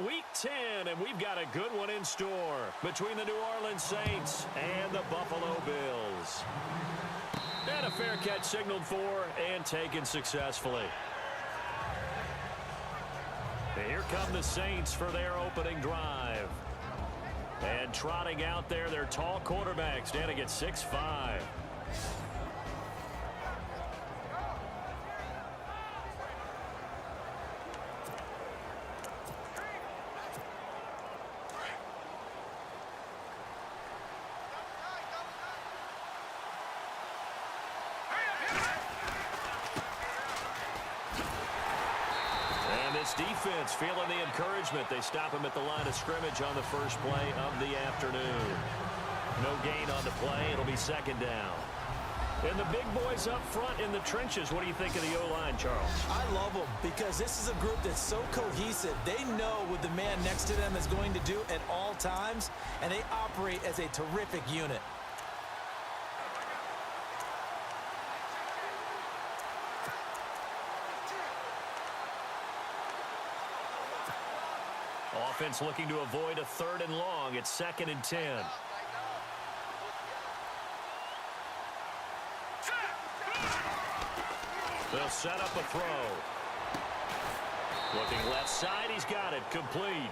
Week 10, and we've got a good one in store between the New Orleans Saints and the Buffalo Bills. And a fair catch signaled for and taken successfully. And here come the Saints for their opening drive. And trotting out there, their tall quarterback standing at 6'5". Defense feeling the encouragement. They stop him at the line of scrimmage on the first play of the afternoon. No gain on the play. It'll be second down. And the big boys up front in the trenches. What do you think of the O-line, Charles? I love them because this is a group that's so cohesive. They know what the man next to them is going to do at all times, and they operate as a terrific unit. Offense looking to avoid a 3rd and long. It's 2nd and 10. They'll set up a throw. Looking left side, he's got it. Complete.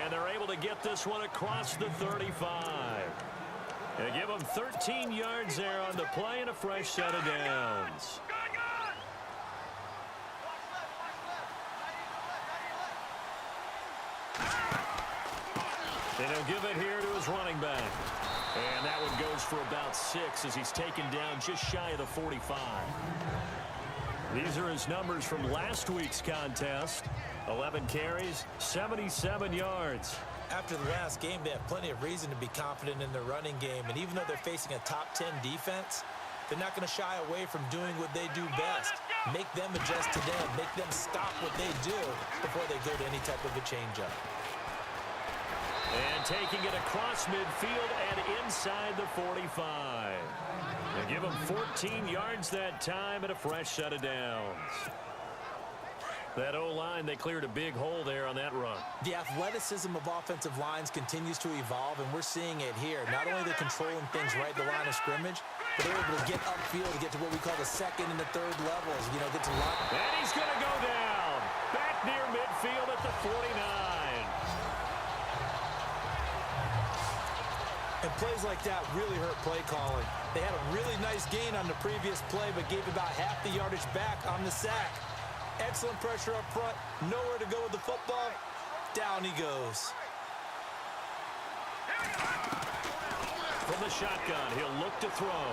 And they're able to get this one across the 35. And give them 13 yards there on the play and a fresh set of downs. And he'll give it here to his running back. And that one goes for about 6 as he's taken down just shy of the 45. These are his numbers from last week's contest. 11 carries, 77 yards. After the last game, they have plenty of reason to be confident in their running game. And even though they're facing a top 10 defense, they're not going to shy away from doing what they do best. Make them adjust to them. Make them stop what they do before they go to any type of a changeup. And taking it across midfield and inside the 45. They give him 14 yards that time and a fresh set of downs. That O-line, they cleared a big hole there on that run. The athleticism of offensive lines continues to evolve, and we're seeing it here. Not only are they controlling things right at the line of scrimmage, but they're able to get upfield to get to what we call the 2nd and the 3rd levels. You know, get to line. And he's going to go down. Back near midfield at the 49. And plays like that really hurt play calling. They had a really nice gain on the previous play, but gave about half the yardage back on the sack. Excellent pressure up front. Nowhere to go with the football. Down he goes. From the shotgun, he'll look to throw.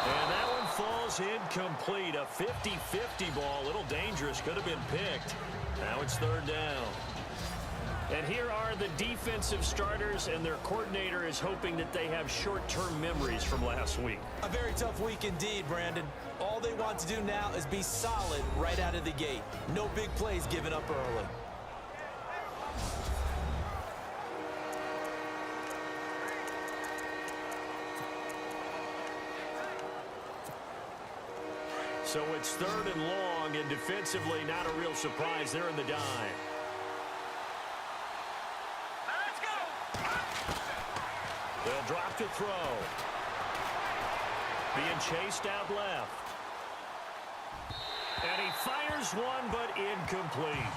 And that one falls incomplete. A 50-50 ball. A little dangerous. Could have been picked. Now it's 3rd down. And here are the defensive starters, and their coordinator is hoping that they have short-term memories from last week. A very tough week indeed, Brandon. All they want to do now is be solid right out of the gate. No big plays given up early. So it's 3rd and long, and defensively not a real surprise there in the dime. They'll drop to throw. Being chased out left. And he fires one, but incomplete.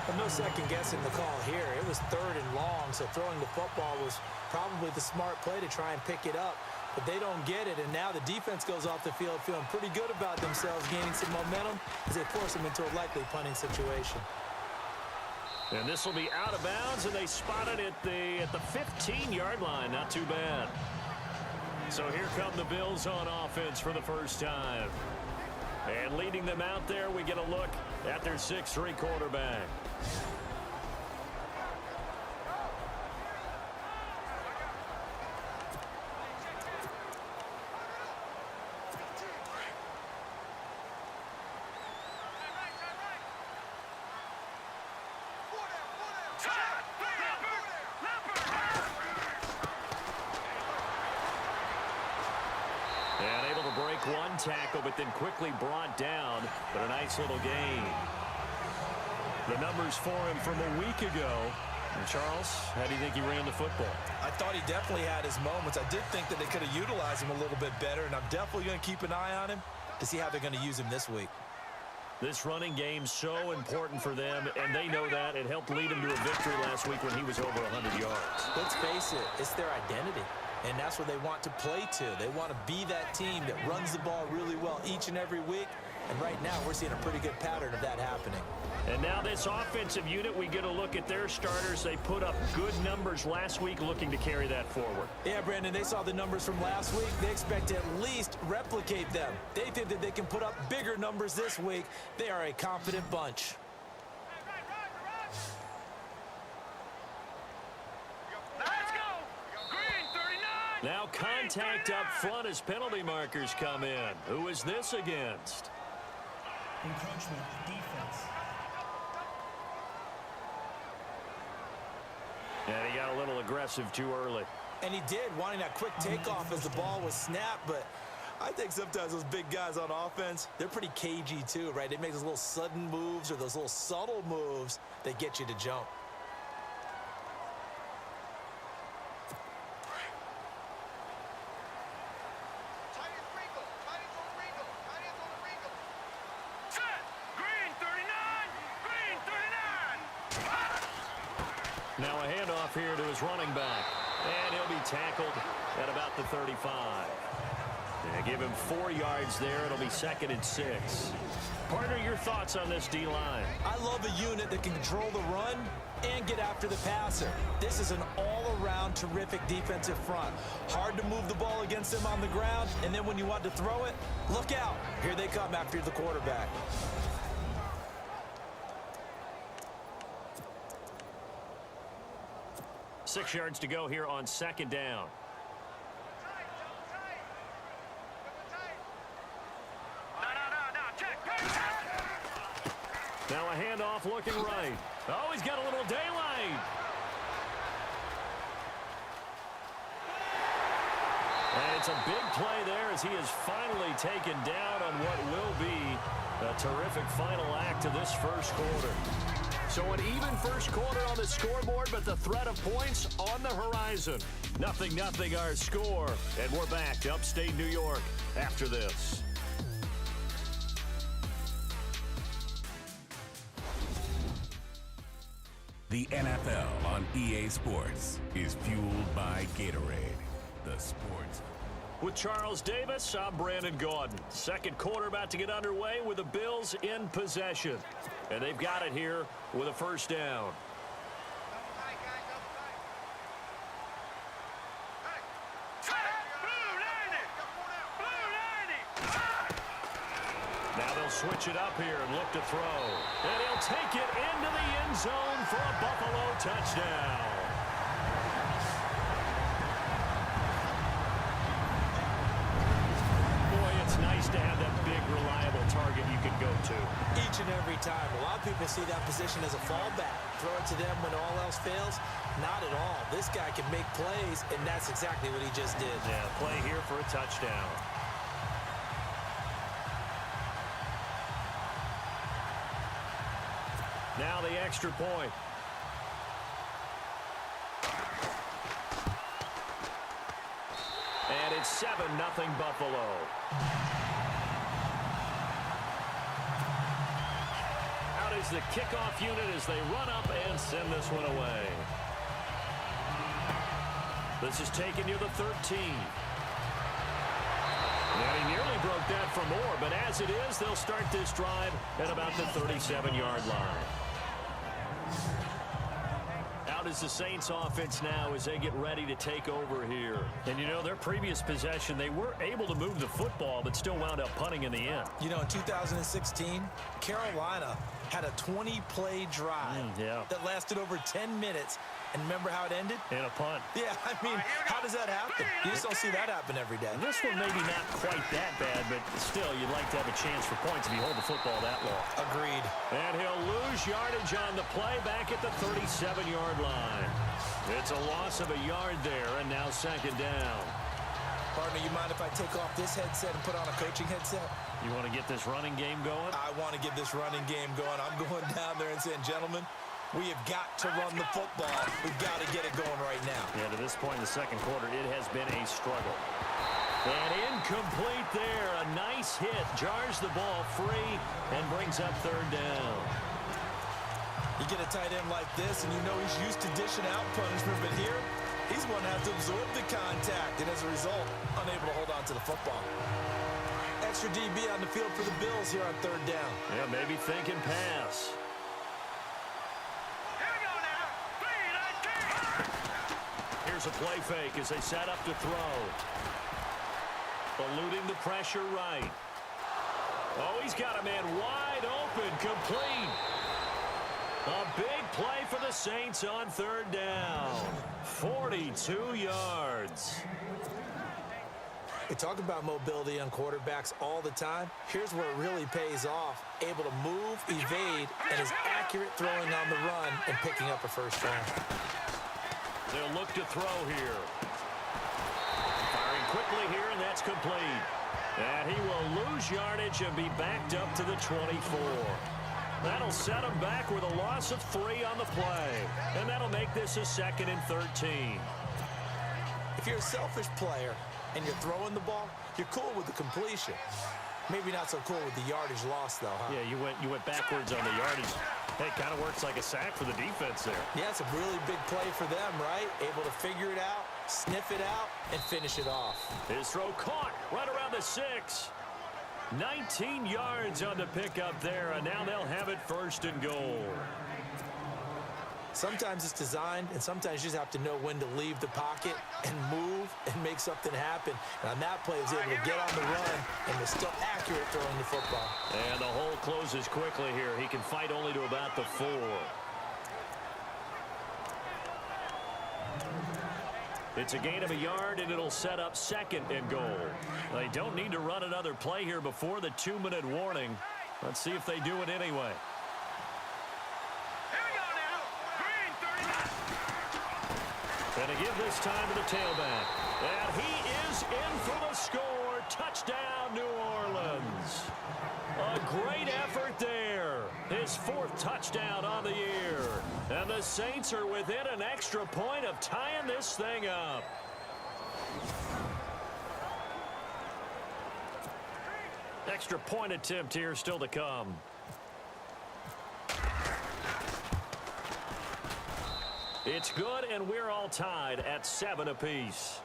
Well, no second guessing the call here. It was 3rd and long, so throwing the football was probably the smart play to try and pick it up. But they don't get it, and now the defense goes off the field feeling pretty good about themselves, gaining some momentum as they force them into a likely punting situation. And this will be out of bounds, and they spotted it at the 15-yard line. Not too bad. So here come the Bills on offense for the first time. And leading them out there, we get a look at their 6'3" quarterback. One tackle, but then quickly brought down, but a nice little gain. The numbers for him from a week ago. And Charles, how do you think he ran the football? I thought he definitely had his moments. I did think that they could have utilized him a little bit better, and I'm definitely going to keep an eye on him to see how they're going to use him this week. This running game's so important for them, and they know that. It helped lead him to a victory last week when he was over 100 yards. Let's face it, it's their identity, and that's what they want to play to. They want to be that team that runs the ball really well each and every week, and right now we're seeing a pretty good pattern of that happening. And now this offensive unit, we get a look at their starters. They put up good numbers last week, looking to carry that forward. Yeah, Brandon, they saw the numbers from last week. They expect to at least replicate them. They think that they can put up bigger numbers this week. They are a confident bunch. Let's go! Green 39! Now contact up front as penalty markers come in. Who is this against? Encroachment, defense. And he got a little aggressive too early. And he did, wanting that quick takeoff as the ball was snapped, but I think sometimes those big guys on offense, they're pretty cagey too, right? They make those little sudden moves or those little subtle moves that get you to jump. Now a handoff here to his running back. And he'll be tackled at about the 35. And give him 4 yards there. It'll be 2nd and 6. Partner, your thoughts on this D-line? I love a unit that can control the run and get after the passer. This is an all-around terrific defensive front. Hard to move the ball against them on the ground, and then when you want to throw it, look out. Here they come after the quarterback. Six yards to go here on 2nd down. Now a handoff looking right. Oh, he's got a little daylight. And it's a big play there as he is finally taken down on what will be a terrific final act of this first quarter. So an even first quarter on the scoreboard, but the threat of points on the horizon. 0-0 our score, and we're back to upstate New York after this. The NFL on EA Sports is fueled by Gatorade, the sports. With Charles Davis, I'm Brandon Gaudin. Second quarter about to get underway with the Bills in possession. And they've got it here with a first down. Now they'll switch it up here and look to throw. And he'll take it into the end zone for a Buffalo touchdown. It's nice to have that big, reliable target you can go to. Each and every time. A lot of people see that position as a fallback. Throw it to them when all else fails. Not at all. This guy can make plays, and that's exactly what he just did. Yeah, play here for a touchdown. Now the extra point. And it's 7-0 Buffalo. Out is the kickoff unit as they run up and send this one away. This is taken near the 13. And he nearly broke that for more, but as it is, they'll start this drive at about the 37-yard line. Out is the Saints offense now as they get ready to take over here. And, you know, their previous possession, they were able to move the football, but still wound up punting in the end. You know, in 2016, Carolina had a 20-play drive that lasted over 10 minutes. And remember how it ended? And a punt. Yeah, I mean, how does that happen? You just don't see that happen every day. This one maybe not quite that bad, but still, you'd like to have a chance for points if you hold the football that long. Agreed. And he'll lose yardage on the play back at the 37-yard line. It's a loss of a yard there, and now 2nd down. Partner, you mind if I take off this headset and put on a coaching headset? You want to get this running game going? I want to get this running game going. I'm going down there and saying, gentlemen, we have got to run the football. We've got to get it going right now. Yeah, to this point in the second quarter, it has been a struggle. And incomplete there. A nice hit. Jars the ball free and brings up third down. You get a tight end like this, and you know he's used to dishing out punishment, but here, he's going to have to absorb the contact, and as a result, unable to hold on to the football. Extra DB on the field for the Bills here on third down. Yeah, maybe thinking pass. Here we go now. 3-19. Here's a play fake as they set up to throw. Eluding the pressure right. Oh, he's got a man wide open, complete. A big play for the Saints on third down. 42 yards. We talk about mobility on quarterbacks all the time. Here's where it really pays off. Able to move, evade, and is accurate throwing on the run and picking up a first down. They'll look to throw here. Firing quickly here, and that's complete. And he will lose yardage and be backed up to the 24. That'll set him back with a loss of 3 on the play. And that'll make this a 2nd and 13. If you're a selfish player and you're throwing the ball, you're cool with the completion. Maybe not so cool with the yardage loss, though, huh? Yeah, you went backwards on the yardage. Hey, it kind of works like a sack for the defense there. Yeah, it's a really big play for them, right? Able to figure it out, sniff it out, and finish it off. His throw caught right around the 6. 19 yards on the pickup there, and now they'll have it 1st and goal. Sometimes it's designed, and sometimes you just have to know when to leave the pocket and move and make something happen. And on that play, he was able to get on the run and was still accurate throwing the football. And the hole closes quickly here. He can fight only to about the 4. It's a gain of a yard, and it'll set up 2nd and goal. They don't need to run another play here before the 2-minute warning. Let's see if they do it anyway. Here we go now. Green 39. And to give this time to the tailback. And he is in for the score. Touchdown, New Orleans. A great effort there. His 4th touchdown on the year. And the Saints are within an extra point of tying this thing up. Extra point attempt here still to come. It's good, and we're all tied at 7 apiece.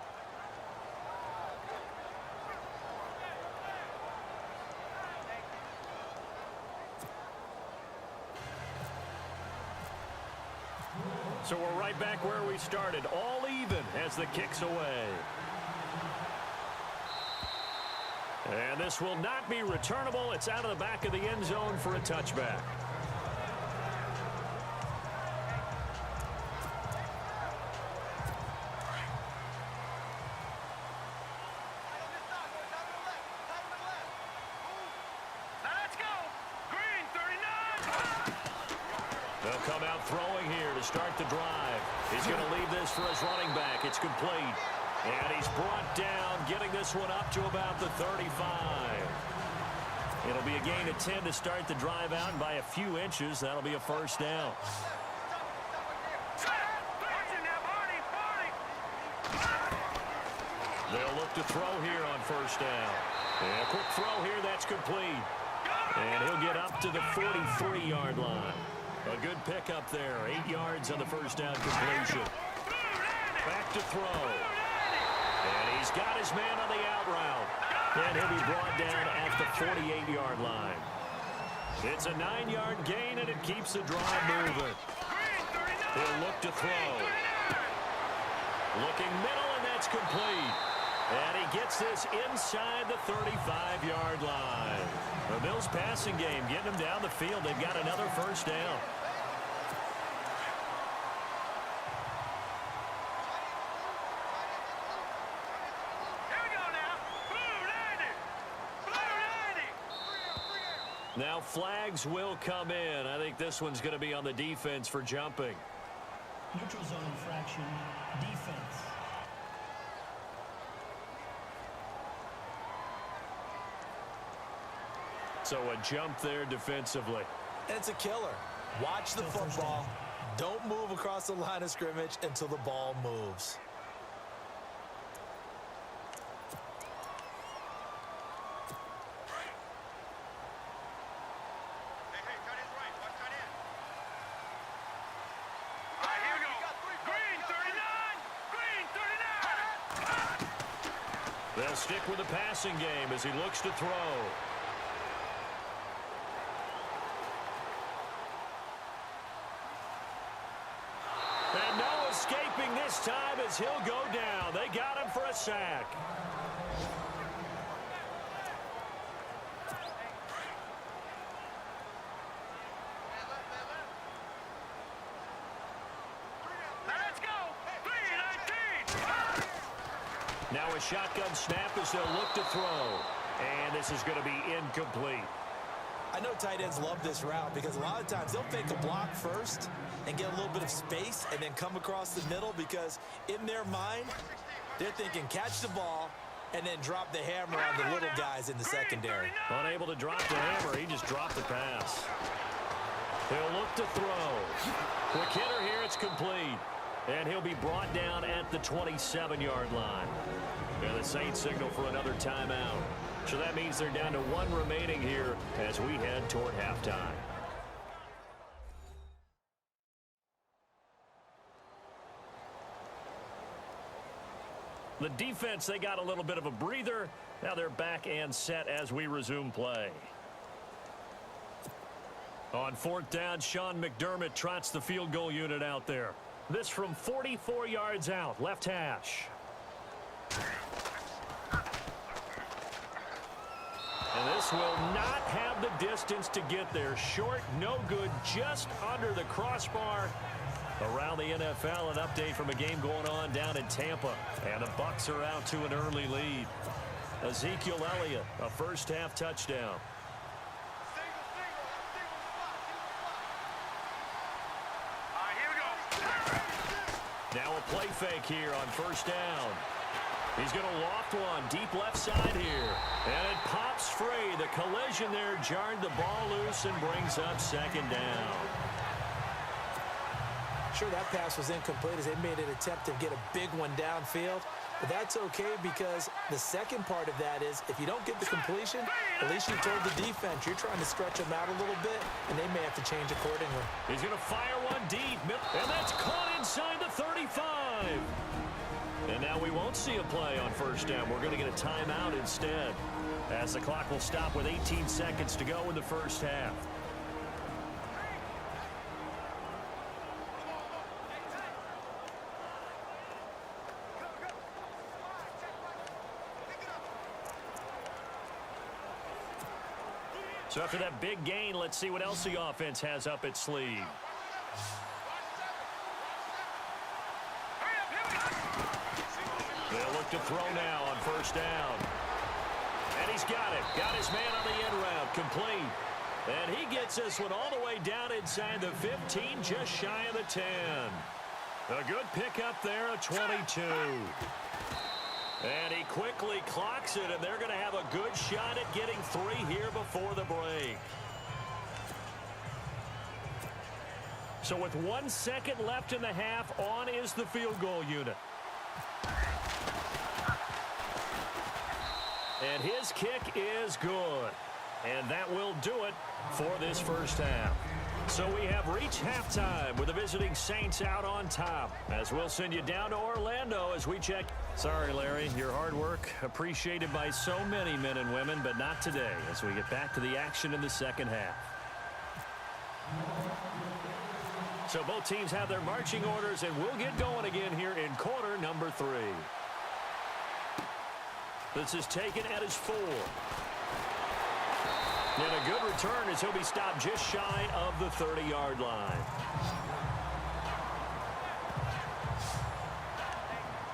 So we're right back where we started, all even as the kick's away. And this will not be returnable. It's out of the back of the end zone for a touchback. Let's go. Green 39. They'll come out throwing here to start the drive. He's going to leave this for his running back. It's complete. And he's brought down, getting this one up to about the 35. It'll be a gain of 10 to start the drive out, and by a few inches, that'll be a first down. They'll look to throw here on first down. And a quick throw here, that's complete. And he'll get up to the 43-yard line. A good pickup there, 8 yards on the first down completion. Back to throw. And he's got his man on the out route. And he'll be brought down at the 48-yard line. It's a 9-yard gain, and it keeps the drive moving. He'll look to throw. Looking middle, and that's complete. And he gets this inside the 35-yard line. The Bills passing game, getting them down the field. They've got another first down. Now flags will come in. I think this one's going to be on the defense for jumping. Neutral zone infraction, defense. So a jump there defensively. And it's a killer. Watch the football. Don't move across the line of scrimmage until the ball moves. They'll stick with the passing game as he looks to throw. And no escaping this time as he'll go down. They got him for a sack. Now a shotgun snap as they'll look to throw. And this is going to be incomplete. I know tight ends love this route because a lot of times they'll fake a block first and get a little bit of space and then come across the middle because in their mind, they're thinking catch the ball and then drop the hammer on the little guys in the secondary. Unable to drop the hammer, he just dropped the pass. He'll look to throw. Quick hitter here, it's complete. And he'll be brought down at the 27-yard line. And the Saints signal for another timeout. So that means they're down to one remaining here as we head toward halftime. The defense, they got a little bit of a breather. Now they're back and set as we resume play. On fourth down, Sean McDermott trots the field goal unit out there. This from 44 yards out, left hash. And this will not have the distance to get there. Short, no good, just under the crossbar. Around the NFL, an update from a game going on down in Tampa. And the Bucs are out to an early lead. Ezekiel Elliott, a first-half touchdown. Now a play fake here on first down. He's going to loft one deep left side here. And it pops free. The collision there jarred the ball loose and brings up second down. Sure, that pass was incomplete as they made an attempt to get a big one downfield. But that's okay because the second part of that is if you don't get the completion, at least you told the defense you're trying to stretch them out a little bit, and they may have to change accordingly. He's going to fire one deep, and that's caught inside the 35. And now we won't see a play on first down. We're going to get a timeout instead as the clock will stop with 18 seconds to go in the first half. So after that big gain, let's see what else the offense has up its sleeve. They'll look to throw now on first down. And he's got it. Got his man on the end route. Complete. And he gets this one all the way down inside the 15, just shy of the 10. A good pickup there, a 22. And he quickly clocks it, and they're going to have a good shot at getting 3 here before the break. So with 1 second left in the half, on is the field goal unit. And his kick is good. And that will do it for this first half. So we have reached halftime with the visiting Saints out on top. As we'll send you down to Orlando as we check. Sorry, Larry, your hard work appreciated by so many men and women, but not today as we get back to the action in the second half. So both teams have their marching orders, and we'll get going again here in quarter number 3. This is taken at his 4. And a good return as he'll be stopped just shy of the 30-yard line.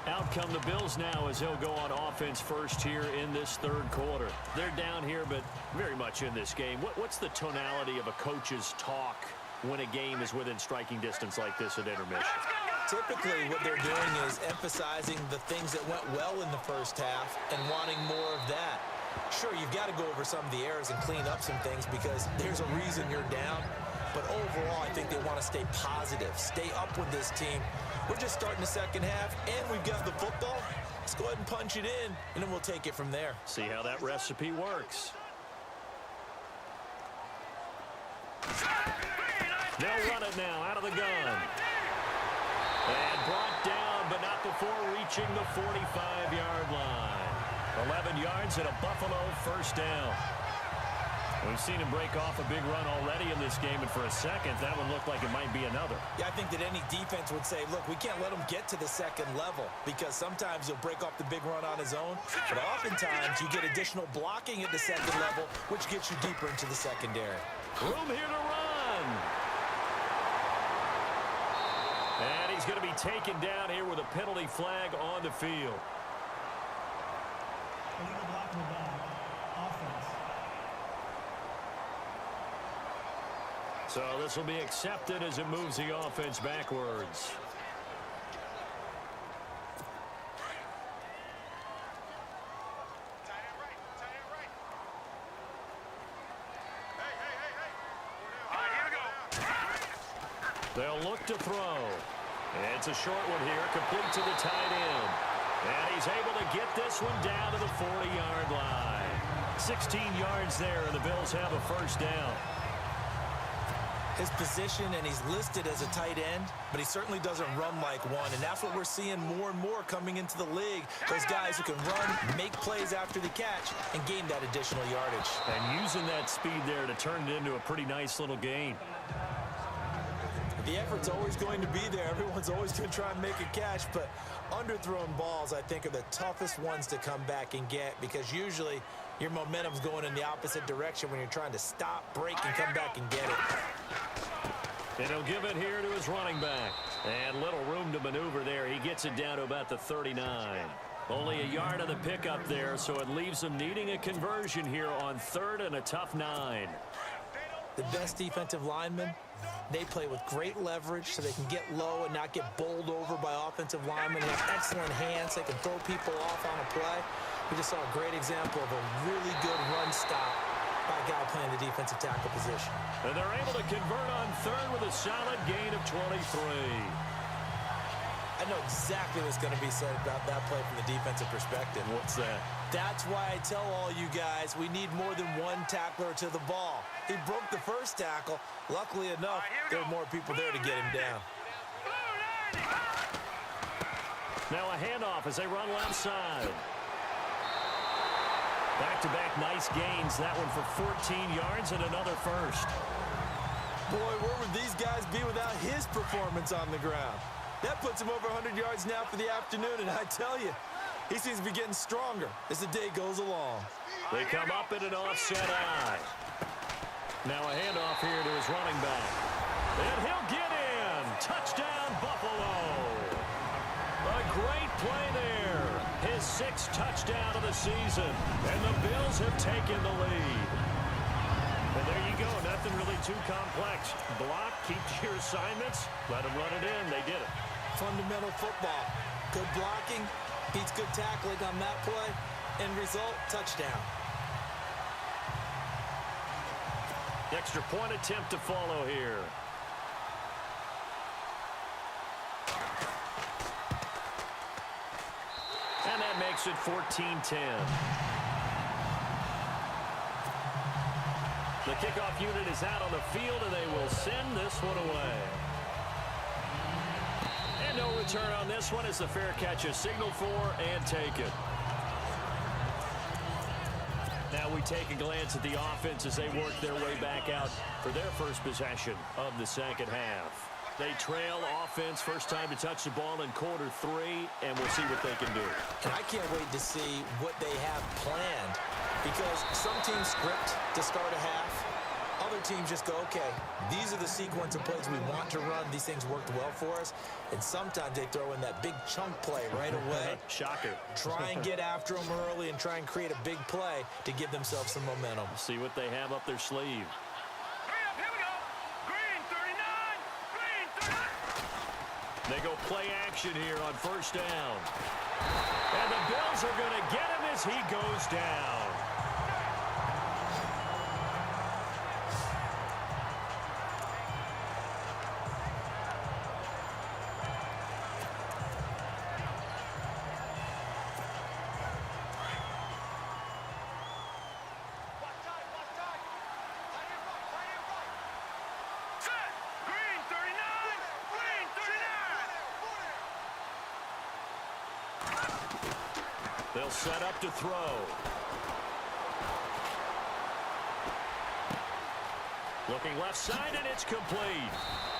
Out come the Bills now as they'll go on offense first here in this third quarter. They're down here, but very much in this game. What's the tonality of a coach's talk when a game is within striking distance like this at intermission? Typically, what they're doing is emphasizing the things that went well in the first half and wanting more of that. Sure, you've got to go over some of the errors and clean up some things because there's a reason you're down. But overall, I think they want to stay positive, stay up with this team. We're just starting the second half, and we've got the football. Let's go ahead and punch it in, and then we'll take it from there. See how that recipe works. They'll run it now out of the gun. And brought down, but not before reaching the 45-yard line. 11 yards and a Buffalo first down. We've seen him break off a big run already in this game, and for a second, that one looked like it might be another. Yeah, I think that any defense would say, look, we can't let him get to the second level because sometimes he'll break off the big run on his own, but oftentimes you get additional blocking at the second level, which gets you deeper into the secondary. Room here to run. And he's going to be taken down here with a penalty flag on the field. Illegal blocking the ball. Offense. So this will be accepted as it moves the offense backwards. They'll look to throw. It's a short one here, complete to the tight end. And he's able to get this one down to the 40-yard line. 16 yards there, and the Bills have a first down. His position, and he's listed as a tight end, but he certainly doesn't run like one, and that's what we're seeing more and more coming into the league. Those guys who can run, make plays after the catch, and gain that additional yardage. And using that speed there to turn it into a pretty nice little gain. The effort's always going to be there. Everyone's always going to try and make a catch, but underthrown balls, I think, are the toughest ones to come back and get because usually your momentum's going in the opposite direction when you're trying to stop, break, and come back and get it. And he'll give it here to his running back. And little room to maneuver there. He gets it down to about the 39. Only a yard of the pickup there, so it leaves him needing a conversion here on 3rd and a tough 9. The best defensive linemen, they play with great leverage so they can get low and not get bowled over by offensive linemen. They have excellent hands. They can throw people off on a play. We just saw a great example of a really good run stop by a guy playing the defensive tackle position. And they're able to convert on 3rd with a solid gain of 23. I know exactly what's going to be said about that play from the defensive perspective. What's that? That's why I tell all you guys we need more than one tackler to the ball. He broke the first tackle. Luckily enough, there were more people there to get him down. Now a handoff as they run left side. Back-to-back nice gains. That one for 14 yards and another first. Boy, where would these guys be without his performance on the ground? That puts him over 100 yards now for the afternoon, and I tell you, he seems to be getting stronger as the day goes along. They come up in an offset eye. Now a handoff here to his running back. And he'll get in. Touchdown, Buffalo. A great play there. His 6th touchdown of the season. And the Bills have taken the lead. And there you go. Nothing really too complex. Block, keep to your assignments. Let them run it in. They did it. Fundamental football. Good blocking beats good tackling on that play. End result, touchdown. Extra point attempt to follow here. And that makes it 14-10. The kickoff unit is out on the field, and they will send this one away. And no return on this one as the fair catch is signaled for and taken. Now we take a glance at the offense as they work their way back out for their first possession of the second half. They trail offense, first time to touch the ball in quarter 3, and we'll see what they can do. And I can't wait to see what they have planned because some teams script to start a half. Other teams just go, okay, these are the sequence of plays we want to run. These things worked well for us. And sometimes they throw in that big chunk play right away. Shocker. Try and get after them early and try and create a big play to give themselves some momentum. See what they have up their sleeve. Here we go. Green 39. Green 39. They go play action here on first down. And the Bills are going to get him as he goes down. They'll set up to throw. Looking left side, and it's complete.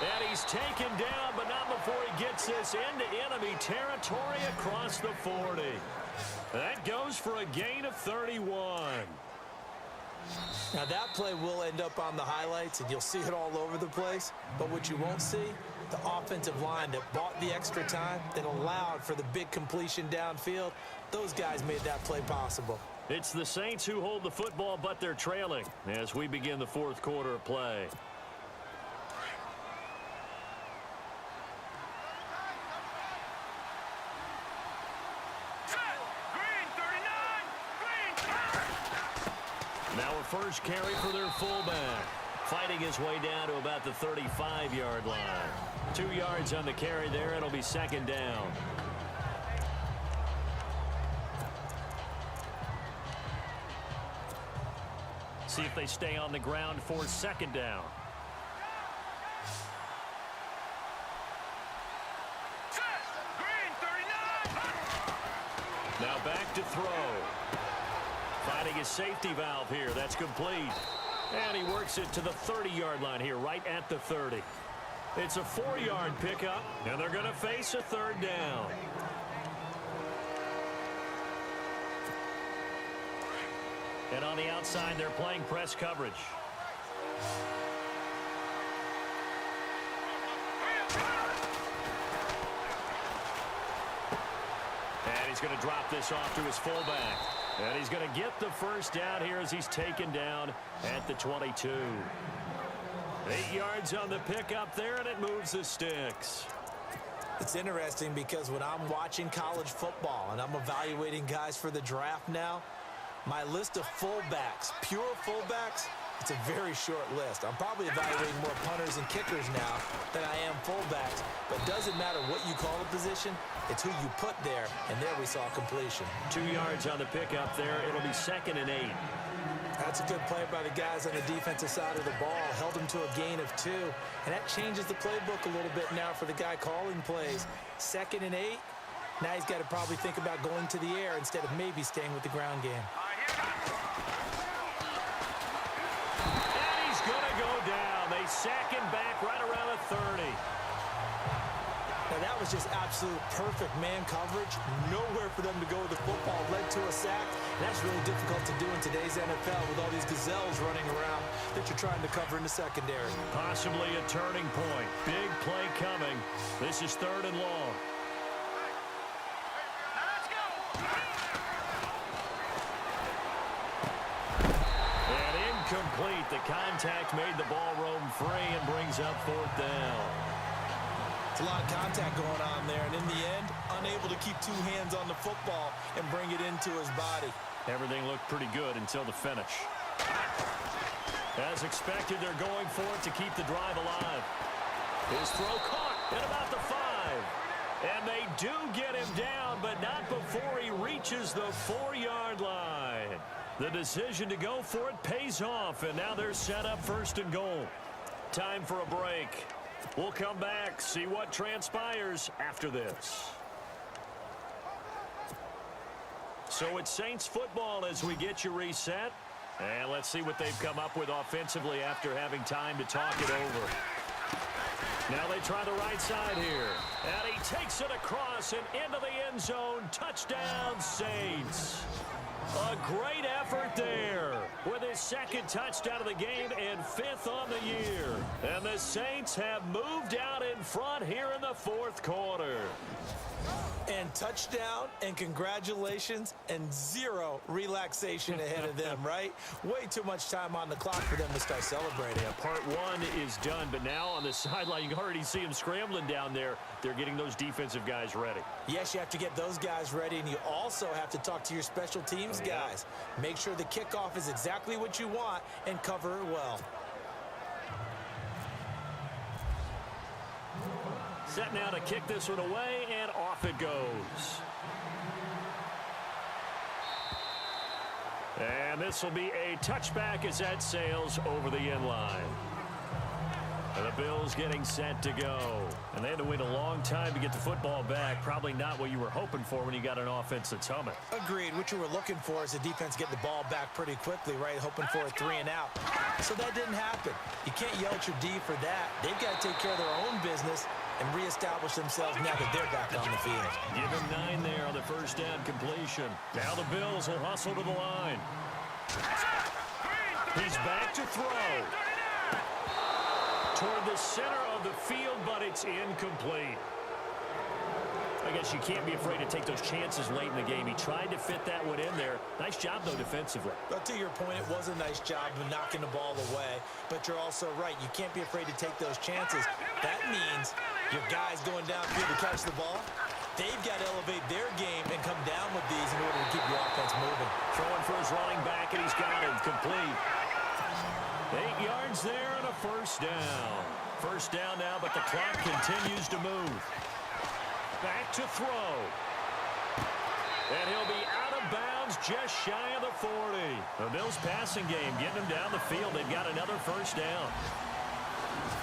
And he's taken down, but not before he gets this into enemy territory across the 40. That goes for a gain of 31. Now that play will end up on the highlights, and you'll see it all over the place. But what you won't see, the offensive line that bought the extra time, that allowed for the big completion downfield, those guys made that play possible. It's the Saints who hold the football, but they're trailing as we begin the fourth quarter of play. Now a first carry for their fullback. Fighting his way down to about the 35-yard line. 2 yards on the carry there. It'll be second down. See if they stay on the ground for second down. Now back to throw. Finding his safety valve here. That's complete. And he works it to the 30-yard line here, right at the 30. It's a 4-yard pickup, and they're going to face a third down. And on the outside, they're playing press coverage. And he's going to drop this off to his fullback. And he's going to get the first down here as he's taken down at the 22. 8 yards on the pickup there, and it moves the sticks. It's interesting because when I'm watching college football and I'm evaluating guys for the draft now, my list of fullbacks, pure fullbacks, it's a very short list. I'm probably evaluating more punters and kickers now than I am fullbacks. But it doesn't matter what you call a position, it's who you put there, and there we saw completion. 2 yards on the pickup there. It'll be 2nd and 8. That's a good play by the guys on the defensive side of the ball. Held him to a gain of 2. And that changes the playbook a little bit now for the guy calling plays. 2nd and 8. Now he's got to probably think about going to the air instead of maybe staying with the ground game. And he's going to go down. They sack him back right around the 30. Now that was just absolute perfect man coverage. Nowhere for them to go with the football. Led to a sack. And that's really difficult to do in today's NFL with all these gazelles running around that you're trying to cover in the secondary. Possibly a turning point. Big play coming. This is 3rd and long. And incomplete. The contact made the ball roam free and brings up 4th down. It's a lot of contact going on there, and in the end, unable to keep 2 hands on the football and bring it into his body. Everything looked pretty good until the finish. As expected, they're going for it to keep the drive alive. His throw caught at about the 5. And they do get him down, but not before he reaches the 4-yard line. The decision to go for it pays off, and now they're set up 1st and goal. Time for a break. We'll come back, see what transpires after this. So it's Saints football as we get you reset. And let's see what they've come up with offensively after having time to talk it over. Now they try the right side here. And he takes it across and into the end zone. Touchdown, Saints. A great effort there with his 2nd touchdown of the game and 5th on the year. And the Saints have moved out in front here in the 4th quarter. And touchdown and congratulations and 0 relaxation ahead of them, right? Way too much time on the clock for them to start celebrating. Yeah, part 1 is done, but now on the sideline, you can already see them scrambling down there. They're getting those defensive guys ready. Yes, you have to get those guys ready, and you also have to talk to your special teams guys. Make sure the kickoff is exactly what you want and cover it well. Set now to kick this one away, and off it goes. And this will be a touchback as that sails over the end line. And the Bills getting set to go. And they had to wait a long time to get the football back. Probably not what you were hoping for when you got an offense that's humming. Agreed. What you were looking for is the defense getting the ball back pretty quickly, right? Hoping for a 3 and out. So that didn't happen. You can't yell at your D for that. They've got to take care of their own business and reestablish themselves now that they're back on the field. Give him 9 there on the first down completion. Now the Bills will hustle to the line. He's back to throw. Toward the center of the field, but it's incomplete. I guess you can't be afraid to take those chances late in the game. He tried to fit that one in there. Nice job, though, defensively. But to your point, it was a nice job of knocking the ball away. But you're also right. You can't be afraid to take those chances. That means your guys going downfield to catch the ball, they've got to elevate their game and come down with these in order to keep your offense moving. Throwing for his running back, and he's got it complete. 8 yards there and a first down. First down now, but the clock continues to move. Back to throw. And he'll be out of bounds just shy of the 40. The Bills passing game getting them down the field. They've got another first down.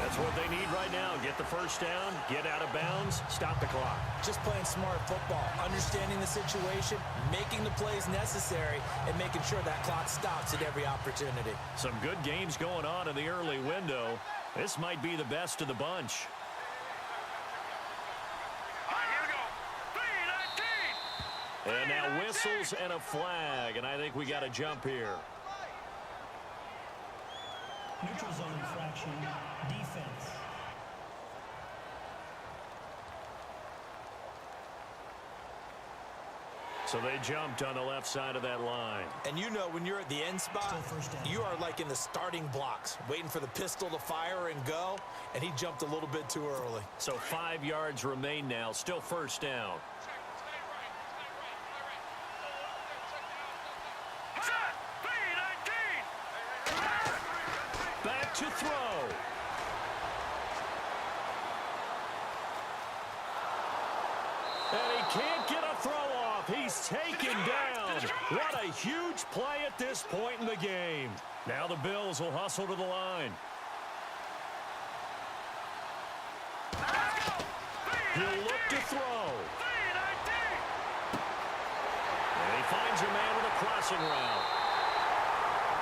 That's what they need right now. Get the first down, get out of bounds, stop the clock. Just playing smart football, understanding the situation, making the plays necessary, and making sure that clock stops at every opportunity. Some good games going on in the early window. This might be the best of the bunch. And now whistles and a flag, and I think we got a jump here. Neutral zone infraction, defense. So they jumped on the left side of that line. And you know when you're at the end spot, you are like in the starting blocks, waiting for the pistol to fire and go, and he jumped a little bit too early. So 5 yards remain now, still first down. Back to throw. And he can't get a throw off. He's taken down. What a huge play at this point in the game. Now the Bills will hustle to the line. He'll look to throw. And he finds a man with a crossing route.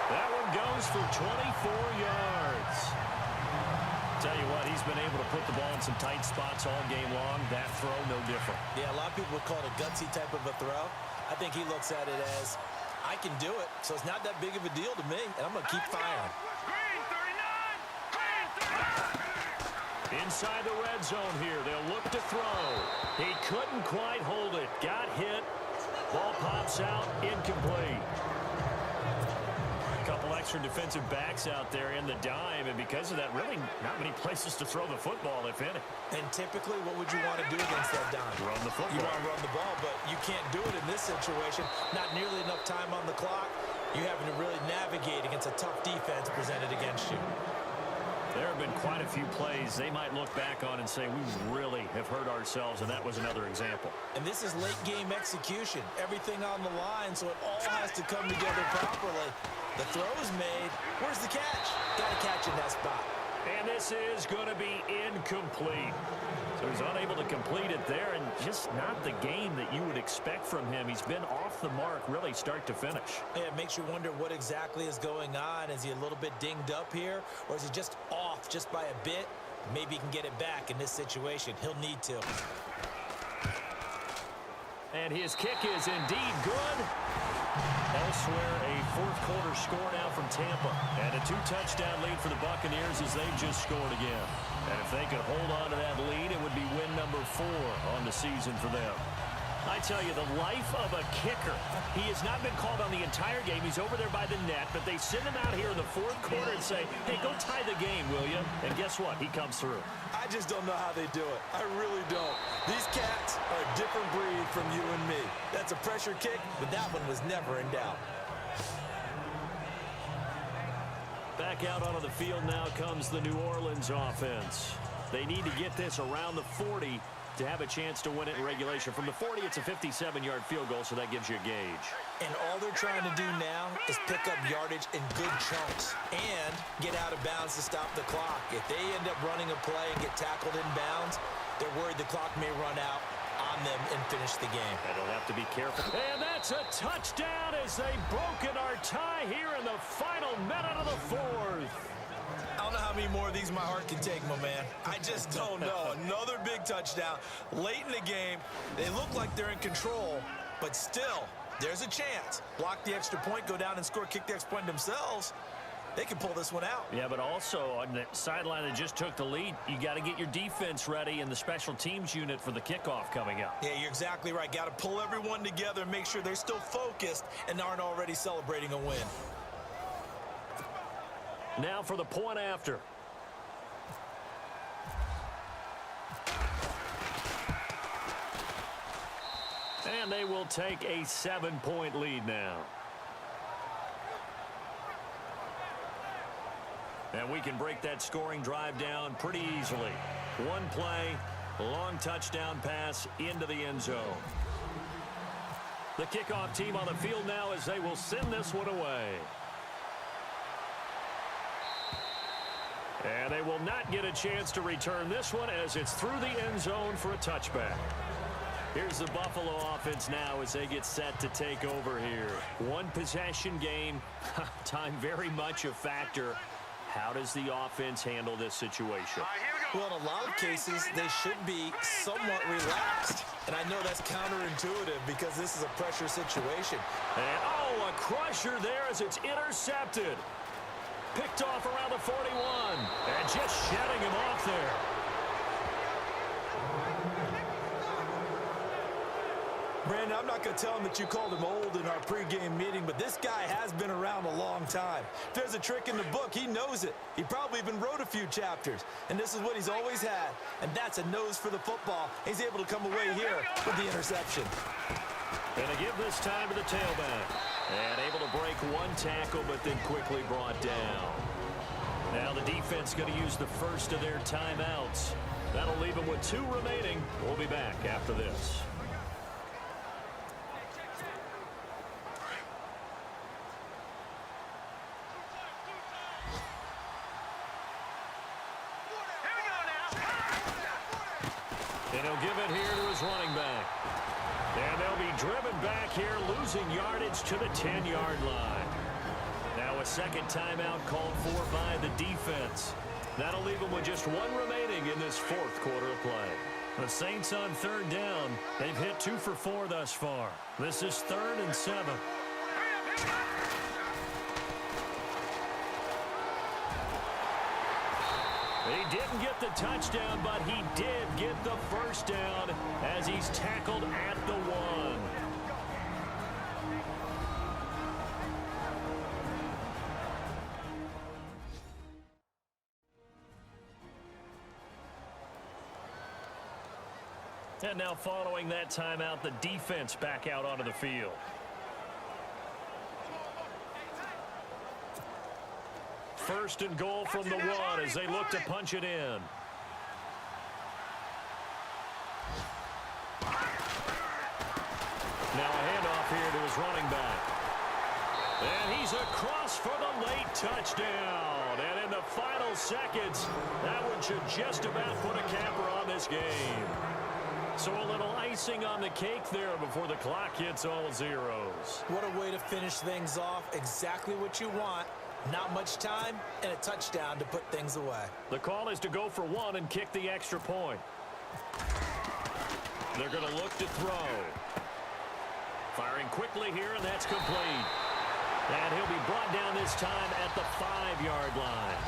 That one goes for 24 yards. Tell you what, he's been able to put the ball in some tight spots all game long. That throw, no different. Yeah, a lot of people would call it a gutsy type of a throw. I think he looks at it as, I can do it, so it's not that big of a deal to me, and I'm going to keep firing. Inside the red zone here, they'll look to throw. He couldn't quite hold it. Got hit. Ball pops out, incomplete. Couple extra defensive backs out there in the dime, and because of that, really not many places to throw the football, if any. And typically, what would you want to do against that dime? Run the football. You want to run the ball, but you can't do it in this situation. Not nearly enough time on the clock. You're having to really navigate against a tough defense presented against you. There have been quite a few plays they might look back on and say, we really have hurt ourselves, and that was another example. And this is late-game execution. Everything on the line, so it all has to come together properly. The throw is made. Where's the catch? Got to catch in that spot. And this is going to be incomplete. So he's unable to complete it there, and just not the game that you would expect from him. He's been off the mark, really, start to finish. Yeah, it makes you wonder what exactly is going on. Is he a little bit dinged up here, or is he just off just by a bit? Maybe he can get it back in this situation. He'll need to. And his kick is indeed good. Elsewhere, a fourth-quarter score now from Tampa. And a 2-touchdown lead for the Buccaneers as they've just scored again. And if they could hold on to that lead, it would be win number 4 on the season for them. I tell you, the life of a kicker. He has not been called on the entire game. He's over there by the net, but they send him out here in the fourth quarter and say, hey, go tie the game, will you? And guess what? He comes through. I just don't know how they do it. I really don't. These cats are a different breed from you and me. That's a pressure kick, but that one was never in doubt. Back out onto the field now comes the New Orleans offense. They need to get this around the 40 to have a chance to win it in regulation. From the 40, it's a 57-yard field goal, so that gives you a gauge. And all they're trying to do now is pick up yardage in good chunks and get out of bounds to stop the clock. If they end up running a play and get tackled in bounds, they're worried the clock may run out on them and finish the game. And they'll have to be careful. And that's a touchdown as they've broken our tie here in the final minute of the fourth. I don't know how many more of these my heart can take, my man. I just don't know. Another big touchdown late in the game. They look like they're in control, but still, there's a chance. Block the extra point, go down and score, kick the extra point themselves. They can pull this one out. Yeah, but also on the sideline that just took the lead, you got to get your defense ready and the special teams unit for the kickoff coming up. Yeah, you're exactly right. Got to pull everyone together and make sure they're still focused and aren't already celebrating a win. Now for the point after. And they will take a 7-point lead now. And we can break that scoring drive down pretty easily. One play, long touchdown pass into the end zone. The kickoff team on the field now as they will send this one away. And they will not get a chance to return this one as it's through the end zone for a touchback. Here's the Buffalo offense now as they get set to take over here. One possession game, time very much a factor. How does the offense handle this situation? Well, in a lot of cases, they should be somewhat relaxed. And I know that's counterintuitive because this is a pressure situation. And, oh, a crusher there as it's intercepted. Picked off around the 41. And just shedding him off there. Brandon, I'm not going to tell him that you called him old in our pregame meeting, but this guy has been around a long time. If there's a trick in the book, he knows it. He probably even wrote a few chapters, and this is what he's always had, and that's a nose for the football. He's able to come away here with the interception. Going to give this time to the tailback. And able to break one tackle, but then quickly brought down. Now the defense going to use the first of their timeouts. That'll leave them with 2 remaining. We'll be back after this. And he'll give it here to his running back. And they'll be driven back here, losing yardage to the 10-yard line. Now a second timeout called for by the defense. That'll leave them with just 1 remaining in this 4th quarter of play. The Saints on 3rd down. They've hit 2 for 4 thus far. This is 3rd and 7. He didn't get the touchdown, but he did get the first down as he's tackled at the 1. And now following that timeout, the defense back out onto the field. First and goal from the 1 as they look to punch it in. Now a handoff here to his running back. And he's across for the late touchdown. And in the final seconds, that one should just about put a capper on this game. So a little icing on the cake there before the clock hits all zeros. What a way to finish things off. Exactly what you want. Not much time and a touchdown to put things away. The call is to go for 1 and kick the extra point. They're going to look to throw. Firing quickly here, and that's complete. And he'll be brought down this time at the 5-yard line.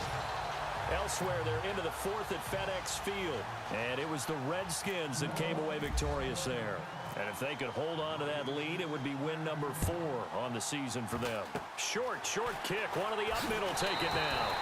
Elsewhere, they're into the 4th at FedEx Field. And it was the Redskins that came away victorious there. And if they could hold on to that lead, it would be win number 4 on the season for them. Short kick. One of the up middle take it now.